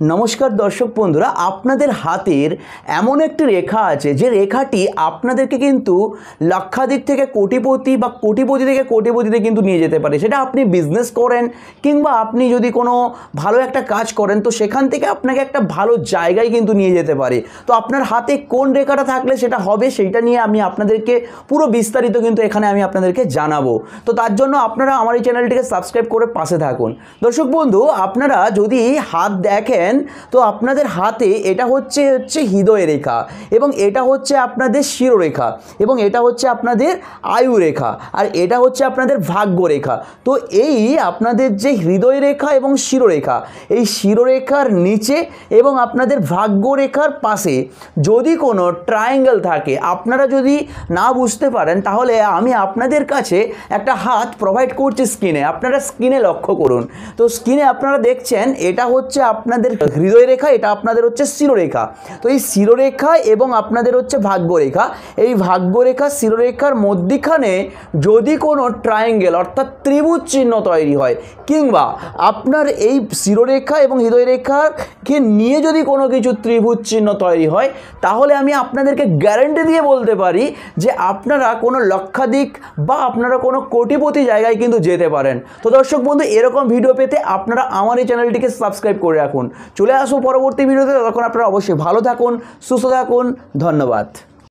नमस्कार दर्शक बंधुरा आपनादेर हातेर एमन एकटी रेखा आछे जे रेखाटी आपनादेरके किन्तु लक्षाधिक थेके कोटिपति बा कोटिपति थेके कोटिपतिते किन्तु निये जेते पारे। सेटा आपनि बिजनेस करें किंबा आपनि जदि कोनो भालो एकटा काज करें तो सेखान थेके आपनाके एकटा भालो जायगाय किन्तु निये जेते पारे। तो आपनार हाते कोन रेखाटा थाकले सेटा होबे सेटा निये आमि आपनादेरके पुरो विस्तारित किन्तु एखाने आमि आपनादेरके जानाबो। तो तार जोन्नो आपनारा आमार एई चैनेलटिके साबस्क्राइब करे पाशे थाकुन। दर्शक बंधु आपनारा जदि हाथ देखें तो आपनादेर हाथे एटा होच्छे हृदय रेखा एबं एटा होच्छे आपनादेर शिरोरेखा एबं एटा होच्छे आपनादेर आयु रेखा और एटा होच्छे आपनादेर भाग्य रेखा। तो एई आपनादेर जे हृदय रेखा एबं शिरोरेखा एई शिरोरेखार नीचे एबं आपनादेर भाग्य रेखार पाशे जदि कोनो ट्रायंगल थाके आपनारा जदि ना बुझते पारेन ताहले आमि आपनादेर काछे एकटा हाथ प्रोवाइड करछि स्क्रिने। आपनारा स्क्रिने लक्ष्य करुन। तो स्क्रिने आपनारा देखছেন এটা হচ্ছে আপনাদের हृदय रेखा এটা আপনাদের হচ্ছে শিরোরেখা। তো এই শিরোরেখা এবং আপনাদের হচ্ছে ভাগ্য রেখা এই ভাগ্য রেখা শিরোরেখার মধ্যখানে যদি কোনো ট্রায়াঙ্গেল অর্থাৎ ত্রিভুজ চিহ্ন তৈরি হয় কিংবা আপনার এই শিরোরেখা এবং হৃদয় রেখাকে নিয়ে যদি কোনো কিছু ত্রিভুজ চিহ্ন তৈরি হয় তাহলে আমি আপনাদেরকে গ্যারান্টি দিয়ে বলতে পারি যে আপনারা কোনো লক্ষাধিক বা আপনারা কোনো কোটিপতি জায়গায় কিন্তু যেতে পারেন। তো দর্শক বন্ধু এরকম ভিডিও পেতে আপনারা আমার এই চ্যানেলটিকে সাবস্ক্রাইব করে রাখুন। চলে আসুন পরবর্তী ভিডিওতে। ততক্ষণ আপনারা অবশ্যই ভালো থাকুন, সুস্থ থাকুন। ধন্যবাদ।